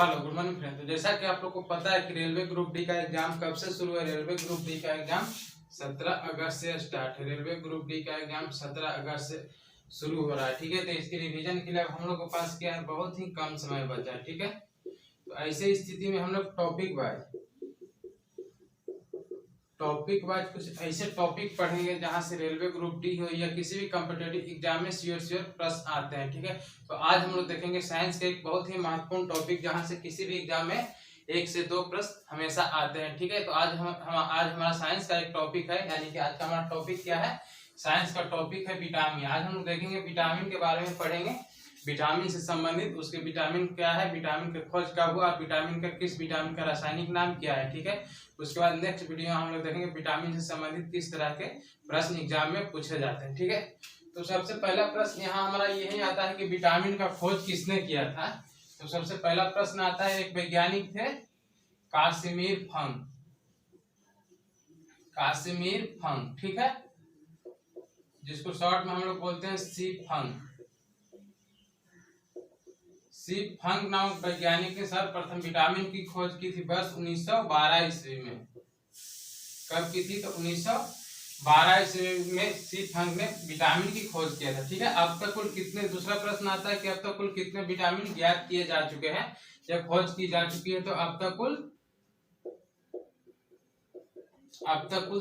Hello good morning friend. तो जैसा कि आप लोग को पता है कि रेलवे ग्रुप डी का एग्जाम कब से शुरू है। रेलवे ग्रुप डी का एग्जाम 17 अगस्त से स्टार्ट है। रेलवे ग्रुप डी का एग्जाम 17 अगस्त से शुरू हो रहा है। ठीक है, तो इसके रिवीजन के लिए हम लोग के पास क्या है, बहुत ही कम समय बचा है। ठीक है, तो ऐसे स्थिति में हम लोग टॉपिक वाइज कुछ ऐसे टॉपिक पढ़ेंगे जहां से रेलवे ग्रुप डी हो या किसी भी कॉम्पिटिटिव एग्जाम में श्योर प्रश्न आते हैं। ठीक है, तो आज हम लोग देखेंगे साइंस का एक बहुत ही महत्वपूर्ण टॉपिक जहां से किसी भी एग्जाम में 1 से 2 प्रश्न हमेशा आते हैं। ठीक है, तो आज हमारा साइंस का एक टॉपिक है, यानी कि आज का हमारा टॉपिक क्या है, साइंस का टॉपिक है विटामिन। आज हम लोग देखेंगे विटामिन के बारे में पढ़ेंगे, विटामिन से संबंधित उसके विटामिन क्या है, विटामिन का खोज कब हुआ, विटामिन का किस विटामिन का रासायनिक नाम क्या है। ठीक है, उसके बाद नेक्स्ट वीडियो हम लोग देखेंगे विटामिन से संबंधित किस तरह के प्रश्न एग्जाम में पूछे जाते हैं। ठीक है, तो सबसे पहला प्रश्न यहाँ हमारा यही आता है कि विटामिन का खोज किसने किया था। तो सबसे पहला प्रश्न आता है, एक वैज्ञानिक थे कासिमिर फंक। ठीक है, जिसको शॉर्ट में हम लोग बोलते हैं सी फंक नामक वैज्ञानिक ने सर्वप्रथम विटामिन की खोज की थी वर्ष 1912 ईस्वी में। कब की थी, तो 1912 ईस्वी में सी फंक ने विटामिन की खोज किया था। ठीक है, अब तक कुल कितने, दूसरा प्रश्न आता है कि अब तक कुल कितने विटामिन ज्ञात किए जा चुके हैं या खोज की जा चुकी है। तो अब तक कुल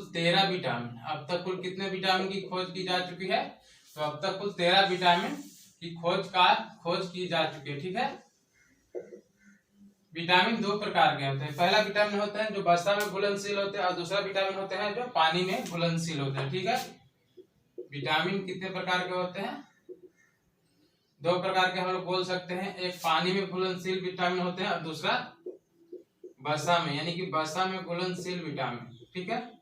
13 विटामिन, अब तक कुल कितने विटामिन की खोज की जा चुकी है, तो अब तक कुल 13 विटामिन की खोज की जा चुकी है। ठीक है, विटामिन 2 प्रकार के होते हैं। पहला विटामिन होते हैं जो वसा में घुलनशील होते हैं और दूसरा विटामिन होते हैं जो पानी में घुलनशील होते हैं। ठीक है, विटामिन कितने प्रकार के होते हैं, 2 प्रकार के हम लोग बोल सकते हैं। एक पानी में घुलनशील विटामिन होते हैं और दूसरा वसा में, यानी कि वसा में घुलनशील विटामिन। ठीक है,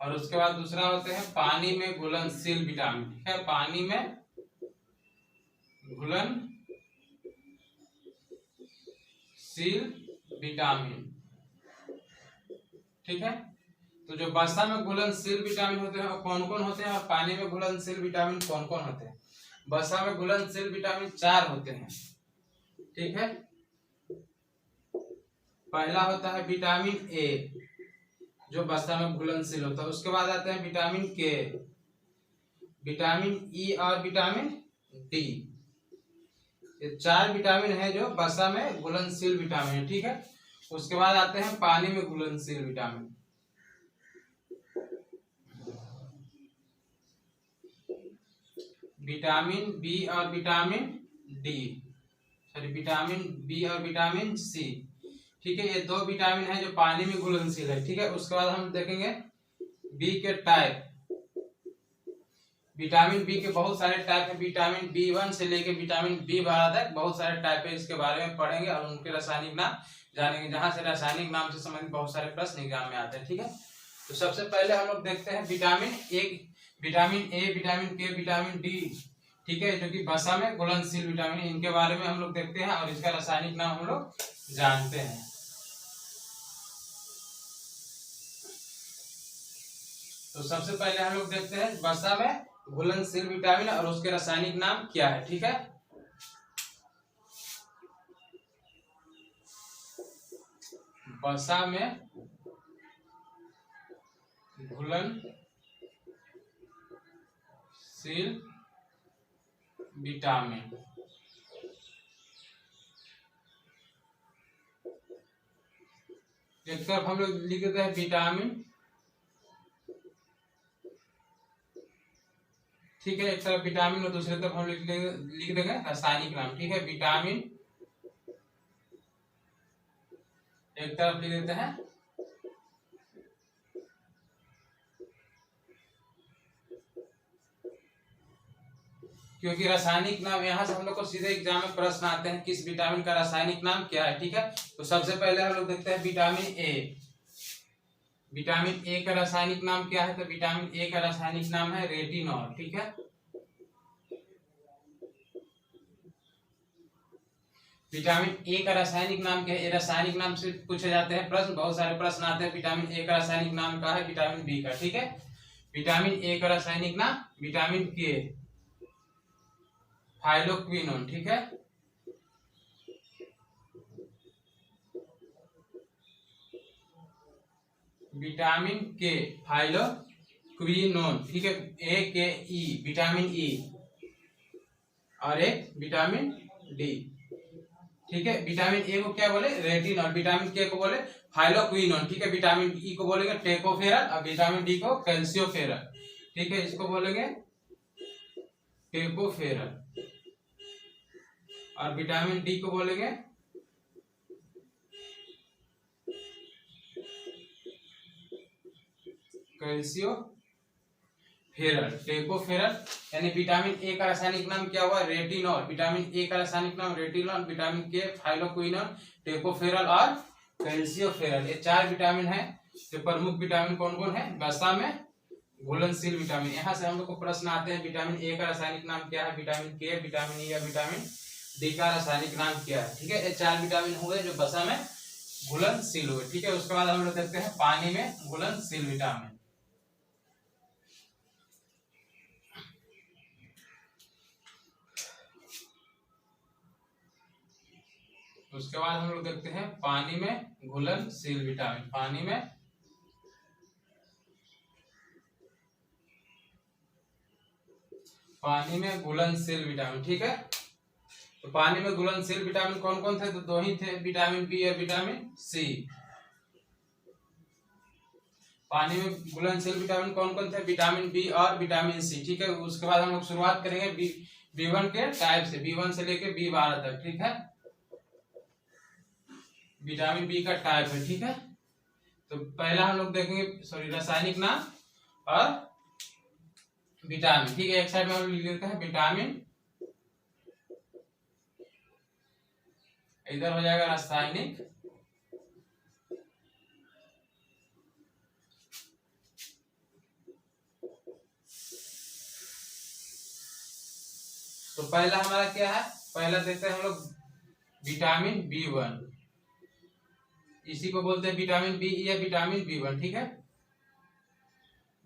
और उसके बाद दूसरा होते हैं पानी में घुलनशील विटामिन। ठीक है, पानी में घुलनशील विटामिन। ठीक है, तो जो वसा में घुलनशील विटामिन होते हैं वो कौन कौन होते हैं और पानी में घुलनशील विटामिन कौन कौन होते हैं। वसा में घुलनशील विटामिन 4 होते हैं। ठीक है, पहला होता है विटामिन ए जो वसा में घुलनशील होता है। उसके बाद आते हैं विटामिन के, विटामिन ई और विटामिन डी। ये 4 विटामिन है जो वसा में घुलनशील विटामिन है। ठीक है, उसके बाद आते हैं पानी में घुलनशील विटामिन। विटामिन बी और vitamin D, sorry vitamin B और विटामिन सी। ठीक है, ये 2 विटामिन है जो पानी में घुलनशील है। ठीक है, उसके बाद हम देखेंगे बी के टाइप। विटामिन बी के बहुत सारे टाइप है, विटामिन B1 से लेके विटामिन B12 तक बहुत सारे टाइप है। इसके बारे में पढ़ेंगे और उनके रासायनिक नाम जानेंगे, जहां से रासायनिक नाम से संबंधित बहुत सारे प्रश्न एग्जाम में आते हैं। ठीक है, तो सबसे पहले हम लोग देखते हैं विटामिन ए, विटामिन के, विटामिन डी। ठीक है, जो कि वसा में घुलनशील विटामिन, इनके बारे में हम लोग देखते हैं और इसका रासायनिक नाम हम लोग जानते हैं। तो सबसे पहले हम लोग देखते हैं वसा में घुलनशील विटामिन और उसके रासायनिक नाम क्या है। ठीक है, वसा में घुलनशील विटामिन। एक तरफ हम लोग लिख देते हैं विटामिन, ठीक है, एक तरफ विटामिन और दूसरी तरफ हम लिख देंगे रासायनिक नाम। ठीक है, विटामिन एक तरफ लिख देते हैं, क्योंकि रासायनिक नाम यहाँ से हम लोग को सीधे एग्जाम में प्रश्न आते हैं किस विटामिन का रासायनिक नाम क्या है। ठीक है, तो सबसे पहले हम लोग देखते हैं विटामिन ए। विटामिन ए का रासायनिक नाम क्या है, तो विटामिन ए का रासायनिक नाम है रेटिनॉल। ठीक है, विटामिन ए का रासायनिक नाम क्या है, रासायनिक नाम से पूछे जाते हैं प्रश्न, बहुत सारे प्रश्न आते हैं। विटामिन ए का रासायनिक नाम क्या है, विटामिन बी का। ठीक है, विटामिन ए का रासायनिक नाम विटामिन के, फाइलोक्विनोन, ठीक है। विटामिन के, फाइलोक्विनोन, ठीक है। A K E, vitamin E, और एक विटामिन डी, ठीक है। विटामिन ए को क्या बोले, रेटिनॉल, विटामिन के को बोले फाइलोक्विनोन, ठीक है। विटामिन ई को बोलेंगे टेकोफेरल, और विटामिन डी को कैल्सियोफेरल, ठीक है। इसको बोलेंगे टेकोफेरल, और विटामिन डी को बोलेंगे कैल्सियोफेरल, टेकोफेरल। यानी विटामिन ए का रासायनिक नाम क्या हुआ, रेटिनॉल, विटामिन ए का रासायनिक नाम रेटिनॉल, विटामिन के फाइलोक्विनोन, टेकोफेरल और कैल्सियोफेरल। ये 4 विटामिन है। जो प्रमुख विटामिन कौन कौन है, वसा में घुलनशील विटामिन। यहाँ से हम लोग को प्रश्न आते हैं, विटामिन ए का रासायनिक नाम क्या है, विटामिन के, विटामिन ई या विटामिन डी का रासायनिक नाम क्या है, ठीक है। ये 4 विटामिन हुए जो वसा में घुलनशील हुए, ठीक है। उसके बाद हम लोग देखते हैं पानी में घुलनशील विटामिन। उसके बाद हम लोग देखते हैं पानी में घुलनशील विटामिन। पानी में घुलनशील विटामिन, ठीक है। तो पानी में घुलनशील विटामिन कौन कौन थे, तो 2 ही थे, विटामिन बी और विटामिन सी। पानी में घुलनशील विटामिन कौन कौन थे, विटामिन बी और विटामिन सी, ठीक है। उसके बाद हम लोग शुरुआत करेंगे B1 के टाइप से, B1 से लेके B12 तक, ठीक है। विटामिन बी का टाइप है, ठीक है। तो पहला हम लोग देखेंगे, सॉरी, रासायनिक नाम और विटामिन, ठीक है। एक साइड में हम लिख लेते हैं विटामिन, इधर हो जाएगा रासायनिक, तो पहला हमारा क्या है, पहला देखते हैं हम लोग विटामिन B1, इसी को बोलते हैं विटामिन बी या विटामिन B1, ठीक है।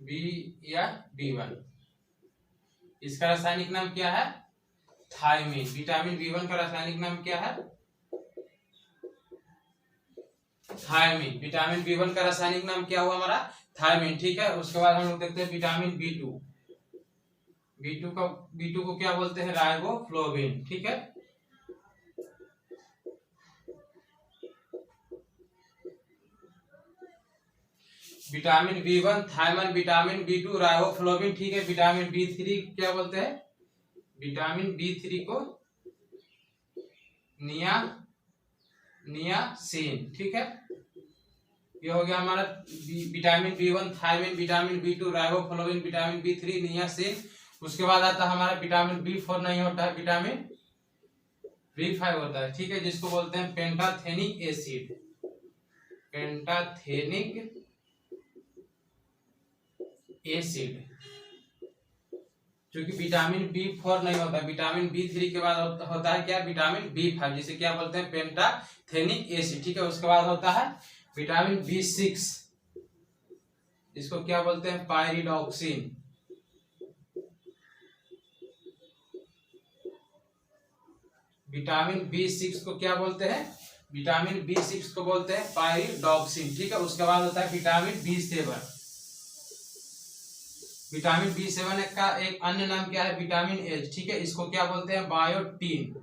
बी या B1, इसका रासायनिक नाम क्या है, थायमिन। विटामिन B1 का रासायनिक नाम क्या है, थायमिन। विटामिन B1 का रासायनिक नाम क्या हुआ हमारा, थायमिन, ठीक है। उसके बाद हम लोग देखते हैं विटामिन B2, B2 को क्या बोलते हैं, राइबोफ्लोविन, ठीक है। Vitamin B1 thiamine, vitamin B2 riboflavin, ठीक है। विटामिन B3 क्या बोलते हैं, विटामिन B3 को नियासिन, ठीक है। ये हो गया हमारा vitamin B1 thiamine, vitamin B2 riboflavin, vitamin B3 niacin. उसके बाद आता है हमारा विटामिन B4 नहीं होता है, विटामिन B5 होता है, ठीक है, जिसको बोलते हैं पेंटाथेनिक एसिड, पेंटाथेनिक एसिड। क्योंकि विटामिन B4 नहीं होता, विटामिन B3 के बाद होता है क्या, विटामिन B5, जिसे क्या बोलते हैं, पेंटाथेनिक एसिड, ठीक है। उसके बाद होता है विटामिन B6, इसको क्या बोलते हैं, पायरिडॉक्सिन। विटामिन B6 को क्या बोलते हैं, विटामिन B6 को बोलते हैं पायरिडॉक्सिन, ठीक है। उसके बाद होता है विटामिन B7, विटामिन B7 का एक अन्य नाम क्या है, विटामिन H, ठीक है। इसको क्या बोलते हैं, बायोटीन।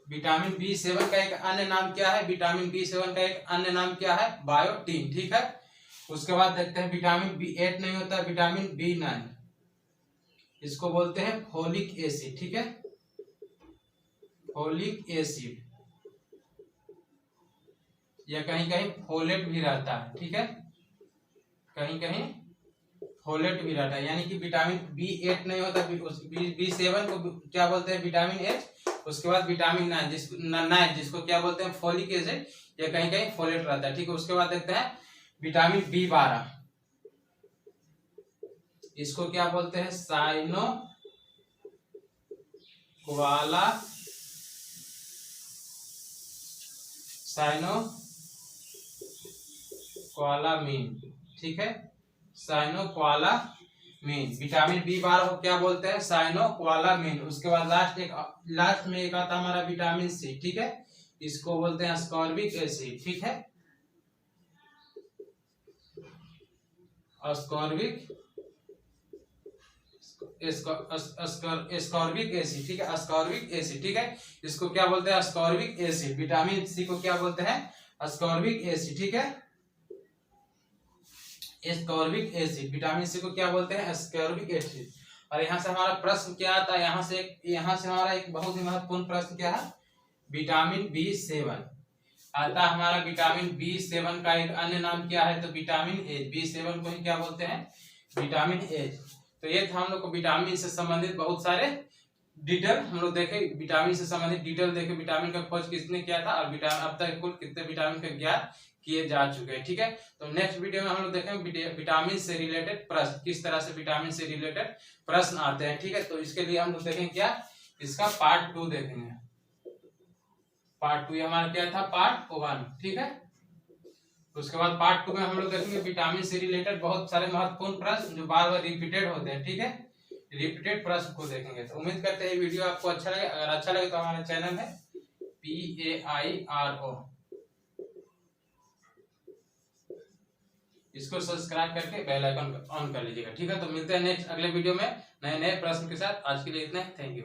विटामिन B7 का एक अन्य नाम क्या है, विटामिन B7 का एक अन्य नाम क्या है, बायोटीन, ठीक है। उसके बाद देखते हैं विटामिन B8 नहीं होता, विटामिन B9, इसको बोलते हैं फोलिक एसिड, ठीक है, फोलिक एसिड, या कहीं कहीं फोलेट भी रहता है, ठीक है, कहीं कहीं फोलेट भी रहता है। यानी कि विटामिन B8 नहीं होता, B7 को क्या बोलते हैं, विटामिन H। उसके बाद विटामिन 9 जिसको क्या बोलते हैं, फोलिक एसिड, या कहीं कहीं फोलेट रहता है, ठीक है। उसके बाद देखते हैं विटामिन B12, इसको क्या बोलते हैं, साइनोक्वालामीन, ठीक है, साइनोक्वालामीन, मीन। विटामिन बी 12 को क्या बोलते हैं? साइनोक्वालामीन। उसके बाद लास्ट में एक आता हमारा विटामिन सी, ठीक है, इसको बोलते हैं अस्कॉर्बिक एसिड, ठीक है, अस्कॉर्बिक एस्कॉर्बिक एसिड, ठीक है, अस्कॉर्बिक एसिड, ठीक है, इसको क्या बोलते हैं? Ascorbic acid. विटामिन सी को क्या बोलते हैं? अस्कॉर्बिक एसिड, ठीक है, एस्कॉर्बिक एसिड। विटामिन सी को क्या बोलते हैं? Ascorbic acid. और यहाँ से हमारा प्रश्न क्या आता है? यहाँ से हमारा एक बहुत ही महत्वपूर्ण प्रश्न क्या है? विटामिन बी7 आता है हमारा। विटामिन बी7 का एक अन्य नाम क्या है? तो विटामिन एच। बी7 को ही क्या बोलते हैं? Vitamin H. तो ये था हम लोग को विटामिन से संबंधित बहुत सारे डिटेल हम लोग देखे, विटामिन से संबंधित डिटेल देखे, विटामिन का खोज किसने किया था और विटामिन अब तक कुल कितने विटामिन का ज्ञान किए जा चुके हैं, ठीक है। तो नेक्स्ट वीडियो में हम लोग देखेंगे विटामिन से रिलेटेड प्रश्न, किस तरह से विटामिन से रिलेटेड प्रश्न आते हैं, ठीक है। तो इसके लिए हम लोग देखेंगे क्या? इसका पार्ट 2 देखेंगे। पार्ट 2 हमारा क्या था? पार्ट 1, ठीक है। उसके बाद पार्ट 2 में हम लोग देखेंगे विटामिन से रिलेटेड बहुत सारे महत्वपूर्ण प्रश्न जो बार बार रिपीटेड होते हैं, ठीक है, रिपीटेड प्रश्न को देखेंगे। तो उम्मीद करते हैं वीडियो आपको अच्छा लगे। अगर अच्छा लगे तो हमारे चैनल है PAIRO, इसको सब्सक्राइब करके बेल आइकन ऑन कर लीजिएगा, ठीक है। तो मिलते हैं नेक्स्ट अगले वीडियो में नए नए प्रश्न के साथ। आज के लिए इतना ही, थैंक यू।